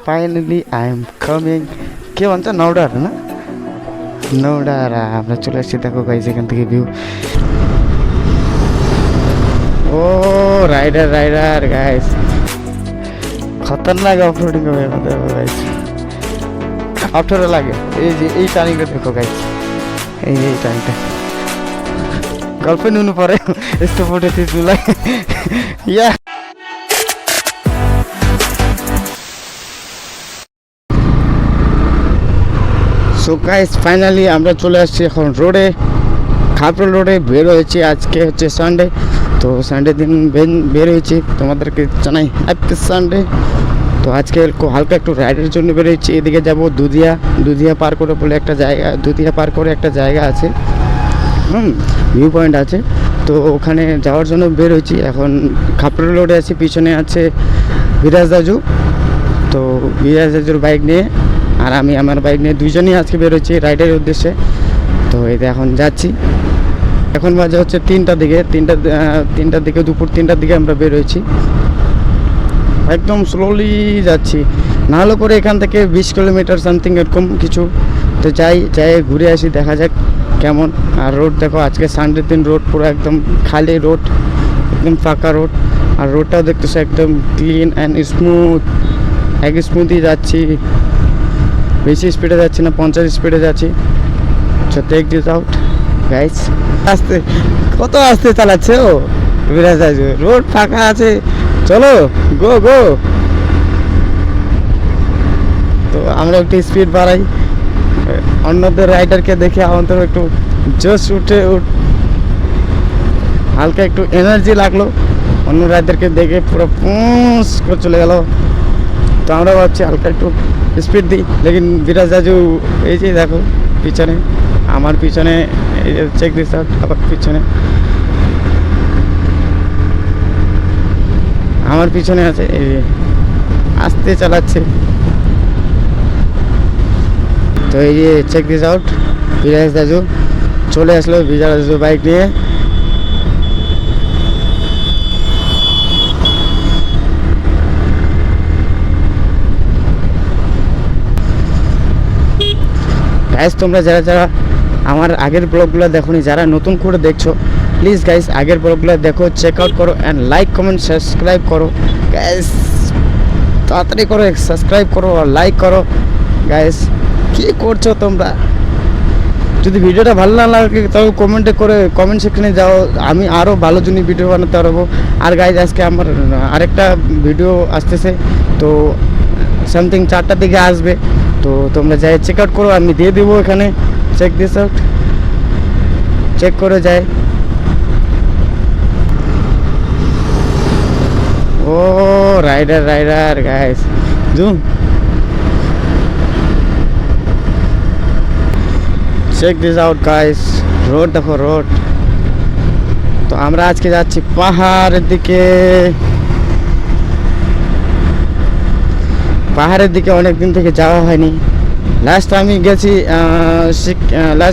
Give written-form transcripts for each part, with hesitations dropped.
Finally I am coming. কে বলছে নওডার না? নওডার আমরা চলে আসছি। দেখো গাইজ এখান থেকে ভিউ। ও রাইডার রাইডার গাইজ, খতরনাক অফরোডিং হবে আমাদের গাইজ। আফটারে লাগে এই যে এই টার্নিংটা দেখো গাইজ, এই যে এই টার্নিংটা গার্লফ্রেন্ড নুনু পরে এসে ফোটে তুলাই ইয়া। সো গাইস ফাইনালি আমরা চলে আসছি এখন রোডে, খাপড়া রোডে বের হয়েছি। আজকে হচ্ছে সানডে, তো সানডে দিন বের হয়েছি, তোমাদেরকে জানাই হ্যাপি সানডে। তো আজকে হালকা একটু রাইডের জন্য বের হয়েছি। এদিকে যাবো দুধিয়া পার করে বলে একটা জায়গা, দুধিয়া পার করে একটা জায়গা আছে, ভিউ পয়েন্ট আছে, তো ওখানে যাওয়ার জন্য বের হয়েছি। এখন খাপড়া রোডে আছি, পিছনে আছে বিরাজ দাজু। তো বিরাজ দাজুর বাইক নিয়ে আর আমি আমার বাইক নিয়ে দুইজনই আজকে বেরোচ্ছি রাইডের উদ্দেশ্যে। তো এতে এখন যাচ্ছি। এখন বাজে হচ্ছে তিনটার দিকে দুপুর 3টার দিকে আমরা বেরোচ্ছি। একদম স্লোলি যাচ্ছি, নাহলে করে এখান থেকে 20 কিলোমিটার সামথিং এরকম কিছু। তো যাই ঘুরে আসি, দেখা যাক কেমন। আর রোড দেখো, আজকে সানডের দিন রোড পুরো একদম খালি রোড, একদম ফাঁকা রোড। আর রোডটাও দেখতেছে একদম ক্লিন অ্যান্ড স্মুথ, এক স্মুথই যাচ্ছি। বেশি স্পিডে যাচ্ছি না, 50 স্পিডে যাচ্ছি। So take this out guys. আস্তে, কত আস্তে চালাচ্ছে ও বিরাজ দাজু, রোড ফাঁকা আছে, চলো গো গো। তো আমরা একটু স্পিড বাড়াই, অন্যদের রাইডারকে দেখে আমাদের একটু জোশ উঠে হালকা একটু এনার্জি লাগলো। অন্য রাইডারকে দেখে পুরো পুঁস করে চলে গেল। তো আমরা ভাবছি হালকা একটু স্পিড দিই, লেকিন বিরাজ দাজু এই যে দেখো পিছনে, আমার পিছনে, এই যে চেক দিস আউট, আবার পিছনে আমার পিছনে আছে, এই যে আস্তে চালাচ্ছে। তো এই যে চেক দিস আউট, বিরাজ দাজু চলে আসলো, বিরাজ দাজু বাইক নিয়ে। গাইস তোমরা যারা আমার আগের ব্লগগুলো দেখোনি, যারা নতুন করে দেখছো, প্লিজ গাইস আগের ব্লগগুলো দেখো, চেক আউট করো অ্যান্ড লাইক কমেন্ট সাবস্ক্রাইব করো গাইস। তাড়াতাড়ি করে সাবস্ক্রাইব করো আর লাইক করো গাইস। কী করছো তোমরা? যদি ভিডিওটা ভালো না লাগে তবে কমেন্ট সেকশনে যাও, আমি আরও ভালো জন্য ভিডিও বানাতে পারবো। আর গাইস আজকে আমার আরেকটা ভিডিও আসতেছে, তো সামথিং 4টার দিকে আসবে। তো তোমরা যাই চেক আউট করো, আমি দিয়ে দেবো এখানে, চেক দিস আউট, চেক করে যায়। ও rider guys, zoom check this out guys. Road দেখো রোড। তো আমরা আজকে যাচ্ছি পাহাড়ের দিকে অনেক দিন থেকে যাওয়া হয়নি। লাস্ট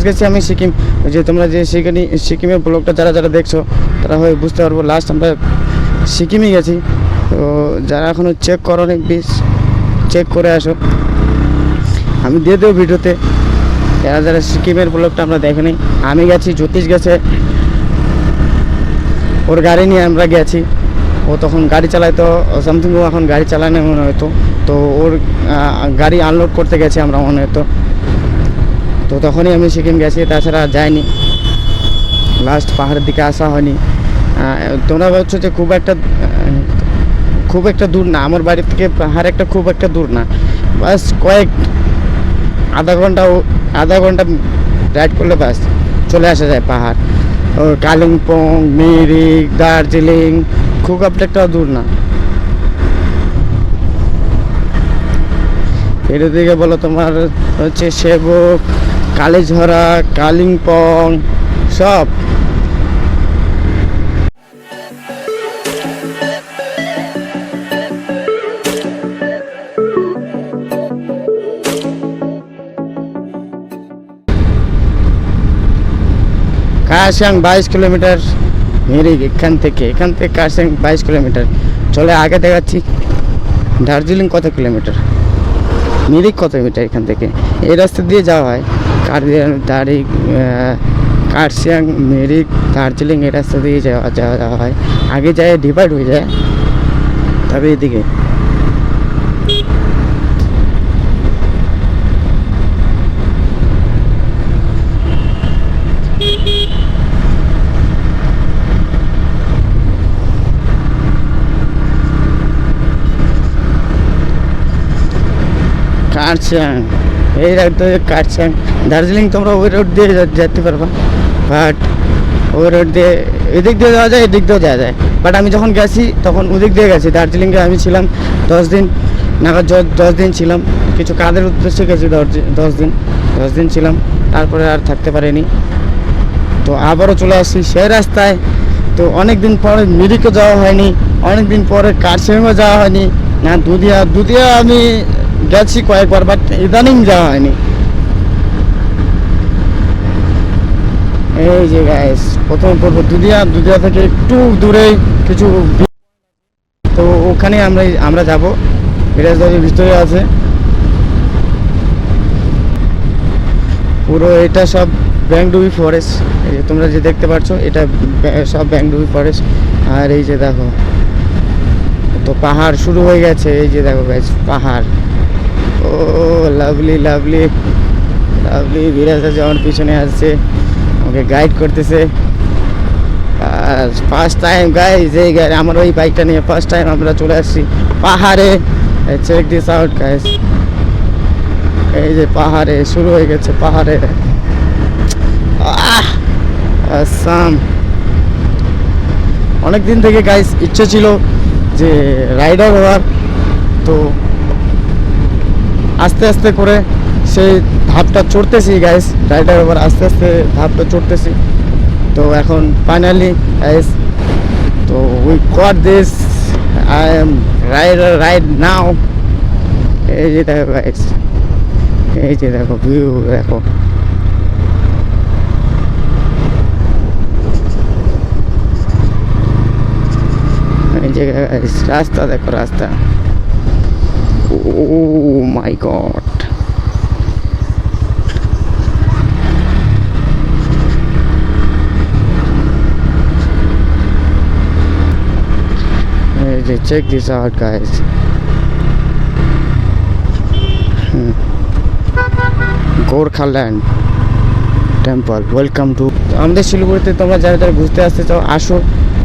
গেছি আমি সিকিম। যে তোমরা যে সিকিমের ব্লগটা যারা দেখছো তারা হয়ে বুঝতে পারবো, লাস্ট আমরা সিকিমে গেছি। তো যারা এখনও চেক করো নি প্লিজ চেক করে আসো, আমি দিয়ে দেবো ভিডিওতে। যারা সিকিমের ব্লগটা আমরা দেখেনি, আমি গেছি, জ্যোতিষ গেছে, ওর গাড়ি নিয়ে আমরা গেছি। ও তখন গাড়ি চালাইতো সামথিং, ও এখন গাড়ি চালায় না মনে হয়তো। তো ওর গাড়ি আনলোড করতে গেছি আমরা মনে হয়তো। তো তখনই আমি সিকিম গেছি, তাছাড়া যাইনি। লাস্ট পাহাড়ের দিকে আসা হয়নি। তোমরা ভাবছো যে খুব একটা দূর না, আমার বাড়ি থেকে পাহাড় একটা খুব একটা দূর না, বাস আধা ঘন্টা রাইড করলে বাস চলে আসা যায় পাহাড়। ও কালিম্পং, মিরিক, দার্জিলিং খুব একটা দূর না। এর দিকে বলো তোমার হচ্ছে সেবক, কালীঝরা, কালিম্পং সব। কার্শিয়াং 22 কিলোমিটার, মিরিক এখান থেকে কার্শিয়াং 22 কিলোমিটার। চলে আগে দেখাচ্ছি দার্জিলিং কত কিলোমিটার। মিরিক কত মিটার এখান থেকে? এই রাস্তা দিয়ে যাওয়া হয় কার্শিয়াং, মিরিক, দার্জিলিং এই রাস্তা দিয়ে যাওয়া হয়। আগে যায় ডিভাইড হয়ে যায়, তবে এদিকে কার্শিয়াং, এই রাস্তা কার্শিয়াং দার্জিলিং তোমরা ওই রোড দিয়ে যেতে পারবা, বাট ওই রোড দিয়ে এদিক দিয়ে যাওয়া যায়, এদিক দিয়েও যাওয়া যায়। বাট আমি যখন গেছি তখন ওদিক দিয়ে গেছি। দার্জিলিংয়ে আমি ছিলাম 10 দিন নাগাদ, 10 দিন ছিলাম, কিছু কাজের উদ্দেশ্যে গেছি। 10 দিন ছিলাম, তারপরে আর থাকতে পারিনি। তো আবারও চলে আসছি সেই রাস্তায়। তো অনেক দিন পরে মিরিকও যাওয়া হয়নি, অনেক দিন পরে কার্শিয়াংও যাওয়া হয়নি না। দুধিয়া আমি গেছি কয়েকবার, বাট ইদানিং যাওয়া হয়নি। এই যে গাইস প্রথম পর্ব দুধিয়া থেকে একটু দূরে কিছু, তো ওখানে আমরা যাব। বিরাজদারির ভিতরে আছে পুরো, এটা সব ব্যাংডুবি ফরেস্ট। এই যে তোমরা যে দেখতে পাচ্ছ, এটা সব ব্যাংডুবি ফরেস্ট। আর এই যে দেখো তো পাহাড় শুরু হয়ে গেছে। এই যে দেখো গাইস পাহাড়, ও লাভলি লাভলি লাভলি। বিরাজ আছে আমার পিছনে আসছে, আমাকে গাইড করতেছে। আর ফার্স্ট টাইম গাইস, এই আমার ওই বাইকটা নিয়ে ফার্স্ট টাইম আমরা চলে আসছি পাহাড়ে। চেক দিস আউট গাইস, এই যে পাহাড়ে শুরু হয়ে গেছে, পাহাড়ে আসাম। অনেক দিন থেকে গাইস ইচ্ছে ছিল যে রাইডার হওয়ার, তো আস্তে আস্তে করে সেই ধাপটা চড়তেছি গাইস। রাইডার হওয়ার আস্তে আস্তে ধাপটা চড়তেছি। তো এখন ফাইনালি গাইস, তো we got this, I am rider right now. এই যে দেখো গাইস, এই যে দেখো ভিউ, দেখো এই যে গাইস রাস্তা, দেখো রাস্তা। Oh my god, check this out guys. Gorkhaland temple, welcome to. আমাদের শিলিগুড়িতে তোমরা যারা যারা ঘুরতে আসতে চাও আসো,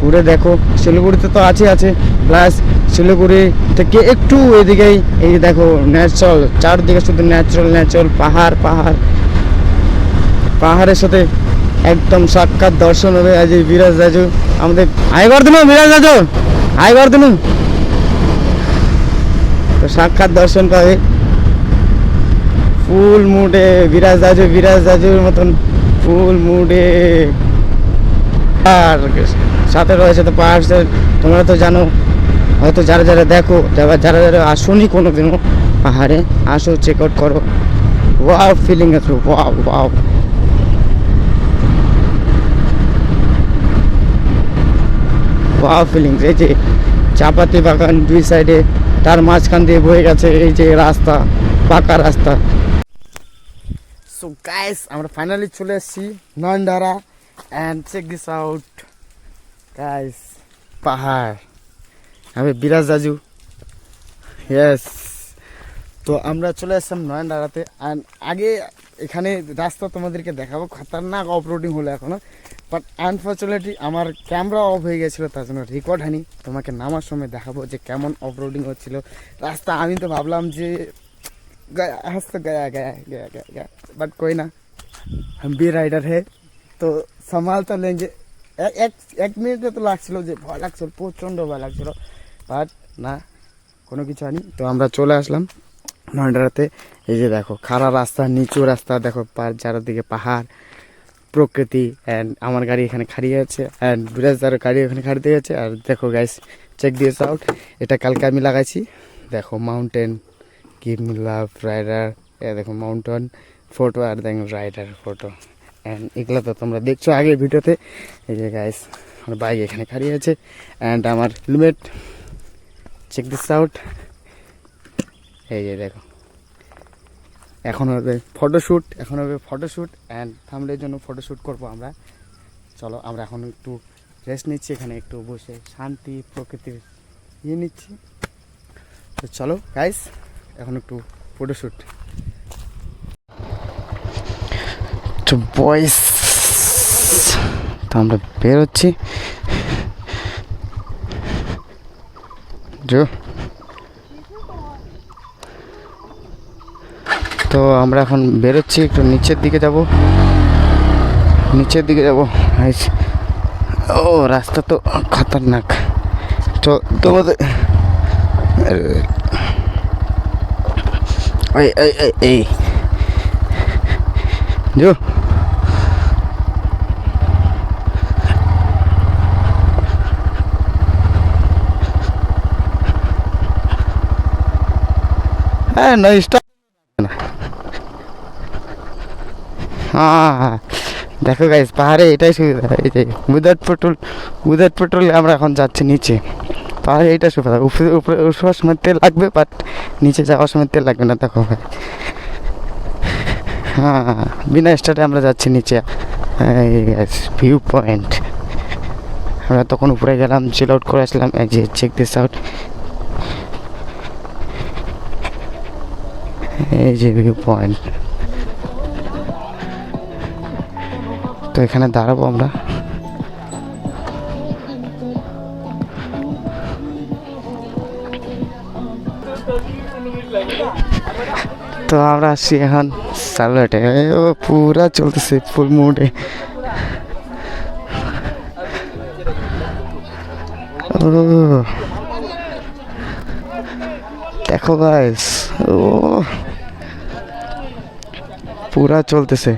ঘুরে দেখো। শিলিগুড়িতে তো আছে, প্লাস শিলিগুড়ি থেকে একটু এদিকেই এই দেখো ন্যাচারাল, চারদিকে শুধু ন্যাচারাল পাহাড়ের সাথে একদম সাক্ষাৎ দর্শন হবে। আজ এই বিরাজ রাজু আমাদের বিরাজ রাজু তো সাক্ষাৎ দর্শন পাবে ফুল মুডে। বিরাজ রাজুর মতন ফুল মুডে। আর সাথে রয়েছে তো পাহাড়, তোমরা তো জানো হয়তো, যারা যারা দেখো, যারা যারা আসোনি কোনোদিনও পাহাড়ে, আসো, চেক আউট করো। ওয়াও ফিলিং আছে, ওয়াও ফিলিংস। এই যে চাপাতি বাগান দুই সাইডে, তার মাঝখান দিয়ে বয়ে গেছে এই যে রাস্তা, পাকা রাস্তা। সো গাইস আমরা ফাইনালি চলে এসেছি নয়নদারা, and check this out guys, পাহাড়। আমি বিরাজ রাজু, ইয়েস। তো আমরা চলে আসলাম নয়নদারাতে। অ্যান্ড আগে এখানে রাস্তা তোমাদেরকে দেখাবো, খতরনাক অফ রোডিং হলো এখনো, বাট আনফর্চুনেটলি আমার ক্যামেরা অফ হয়ে গেছিলো, তার জন্য রেকর্ড হয়নি। তোমাকে নামার সময় দেখাবো যে কেমন অফ রোডিং হচ্ছিলো রাস্তা। আমি তো ভাবলাম যে गया बट कोई ना, हम भी राइडर है तो संभाल तो लेंगे। एक मिनट तो লাগছিল যে ভয় লাগছিল, প্রচণ্ড ভয় লাগছিল, বাট না কোনো কিছু হয়নি। তো আমরা চলে আসলাম নয়নদারাতে। এই যে দেখো খাড়া রাস্তা, নিচু রাস্তা, দেখো চারদিকে পাহাড়, প্রকৃতি। অ্যান্ড আমার গাড়ি এখানে খাড়িয়ে আছে, অ্যান্ড বিরাজদার গাড়ি এখানে খাড়িয়ে আছে। আর দেখো গাইস চেক দিস আউট, এটা কালকে আমি লাগাইছি। দেখো mountain, give me love, rider, এ দেখো মাউন্টেন ফটো, আর দেখো রাইডার ফটো। অ্যান্ড এগুলো তো তোমরা দেখছো আগে ভিডিওতে। এই যে গাইস আমার বাইক এখানে খাড়িয়ে আছে, অ্যান্ড আমার হেলমেট, চেক দিস আউট। এই যে দেখো এখন হবে ফটোশ্যুট অ্যান্ড থাম্বনেলের জন্য ফটোশ্যুট করবো আমরা। চলো আমরা এখন একটু রেস্ট নিচ্ছি, এখানে একটু বসে শান্তি প্রকৃতির নিচ্ছি। তো চলো গাইস এখন একটু ফটোশ্যুট। তো বয়েস তো আমরা বেরোচ্ছি। তো আমরা এখন বেরোচ্ছি, একটু নিচের দিকে যাব। ও রাস্তা তো খতরনাক। তো তোমাদের এই जो नहीं स्टॉप। हाँ देखो गाइस পাহাড়ে এটাই সুবিধা, এই যে উইদাউট পেট্রোল আমরা এখন যাচ্ছি নিচে। পাহাড়ে এইটা সুবিধা, উপরে উঠার সময় তেল লাগবে, বাট নিচে যাওয়ার সময় তেল লাগবে না। দেখো ভাই, হ্যাঁ বিনা স্টার্টে আমরা যাচ্ছি নিচে। ভিউ পয়েন্ট, আমরা তখন উপরে গেলাম, চিল আউট করে আসলাম। এই যে চেক দিস আউট, এই যে ভিউ পয়েন্ট। তো এখানে দাঁড়াবো আমরা। তো আমরা আসছি এখন সালুয়াটে, ও পুরা চলতেছে ফুল মুডে। ও দেখো গাইস, ও পুরা চলতেছে।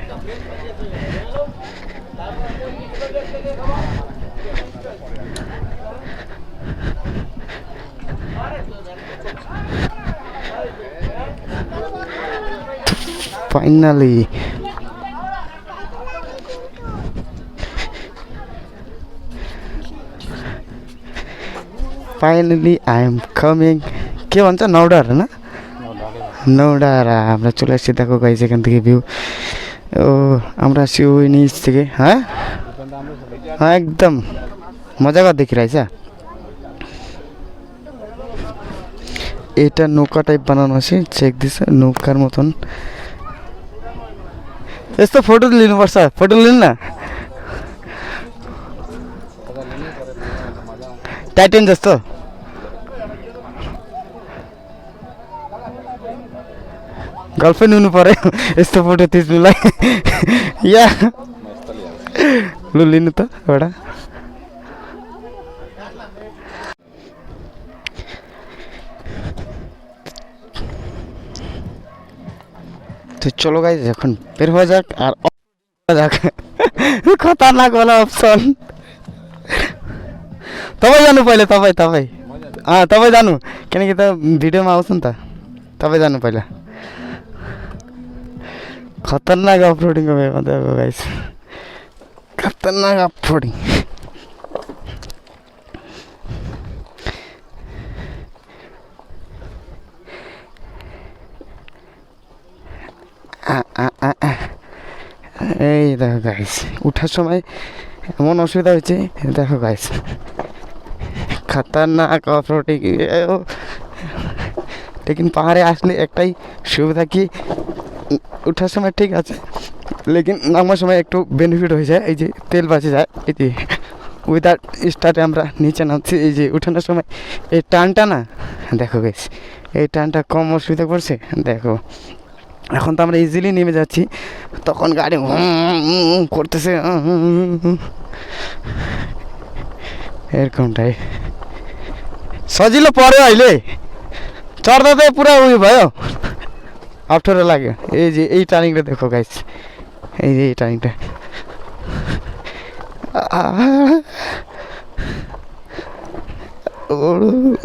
Finally I am coming। কে বলছে নওডার না? নওডার আমরা চলে আসছি। দেখো গাইস এখান থেকে ভিউ। ও আমরা আসছি ওই নিচ থেকে। হ্যাঁ হ্যাঁ একদম মজা করে দেখি রাইসা। এটা নৌকা টাইপ বানানো আছে, চেক দিছে নৌকার মতন। এসে ফটো দিলেন বর্ষা, ফটো দিলেন না? টাইটেন যাস गर्लफ्रेंड हुनु पर्यो यस्तो फोटो खिच्नुलाई। या लु लिनु त एउटा। তো চলো গাইজ এখন বের হওয়া যাক আর যাক। खतरनाक वाला अप्सन। तपाईँ जानु पहिले, तपाईँ तपाईँ जानु, किनकि त भिडियोमा आउँछ नि त। तपाईँ जानु पहिला। खतरनाक अफरोडिङ भयो देखो गाइस, खतरनाक अफरोडिङ। এই দেখো গাইস উঠার সময় এমন অসুবিধা হয়েছে। দেখো গাইস खतरनाक অফরোডিং। लेकिन পাহাড়ে আসলে একটাই সুবিধা কি উঠার সময় ঠিক আছে, লেকিন নামার সময় একটু বেনিফিট হয়ে যায়। এই যে তেল বাঁচে যায়। এই যে উইদাউট স্টার্টে আমরা নিচে নামছি। এই যে উঠানোর সময় এই টানটা না, দেখো গাইস এই টানটা কম অসুবিধা করছে। দেখো এখন তো আমরা ইজিলি নেমে যাচ্ছি, তখন গাড়ি করতেছে এরকমটাই। सजिलो पर्यो अहिले, चढ्दा त पुरा उयो भयो, अप्ठ्यारो लाग्यो। এই যে এই টার্নিংটা দেখো গাইস, এই যে এই টার্নিংটা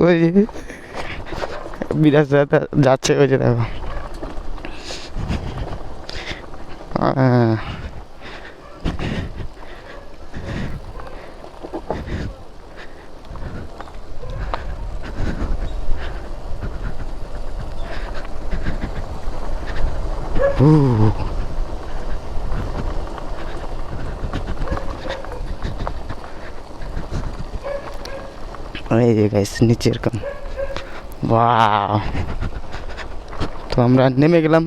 ওই যে বিরাজ যাচ্ছে, ওই যে দেখো। এই যে গাইস নিচে এরকম ওয়াও। তো আমরা নেমে গেলাম।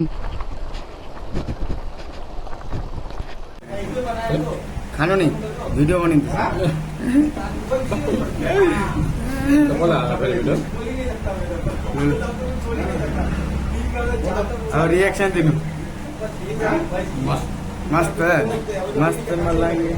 খানো নি ভিডিও বানি और रिएक्शन दिन मस्त है मस्त मन लगे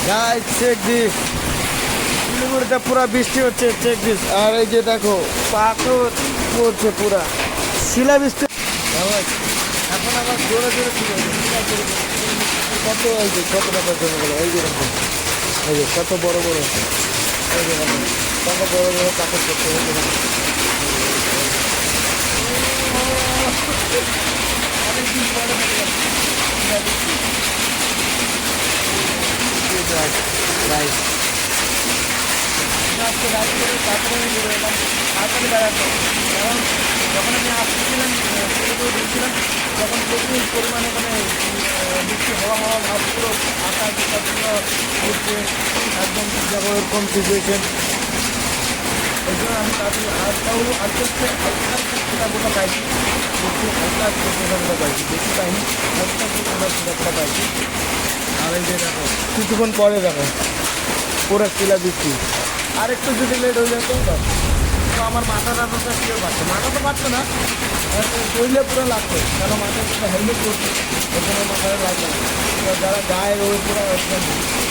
गाइस चेक दिस শিলিগুড়িতে পুরা বৃষ্টি হচ্ছে চেক দিস। আর এই যে দেখো পাথর পড়ছে পুরা শিলা বৃষ্টি। এখন আবার জোরে জোরে কত এই যে কত টাকা জমে গেল এই যে এই যে কত বড় বড় এই যে কত বড় বড় পাথর পড়ছে অনেকদিন পরে রাইট আজকে রাইড করে তারপরে আমি বেরো এলাম তাড়াতাড়ি বেড়াতো। কারণ যখন আমি আসছিলাম দিচ্ছিলাম তখন প্রচুর পরিমাণে মানে বৃষ্টি হওয়া ভাব পুরো আকাশ পুরো উঠছে একদম যাবো এরকম সিচুয়েশন। ওই জন্য আমি তাড়াতাড়ি আজটাও আজকে হালকা গোটা পাইছি বেশি হালকা গোটা পাইছি বেশি পাইনি হালকা গোটা পাইছি। আর এই যে দেখো কিছুক্ষণ পরে দেখো পুরো শিলা বৃষ্টি। আর একটু যদি লেট হয়ে যেত তো আমার মাথাটা কেউ পাচ্ছে মাথা তো পাচ্ছে না শরীরে পুরো লাগতো কেন মাথায় পুরো হেলমেট করছে ওখানে মাথায় লাগবে না যারা গায়ে ওই পুরো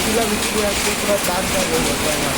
শিলা বৃষ্টি আসছে পুরো দাগ দাগ হয়ে যাচ্ছে আমার।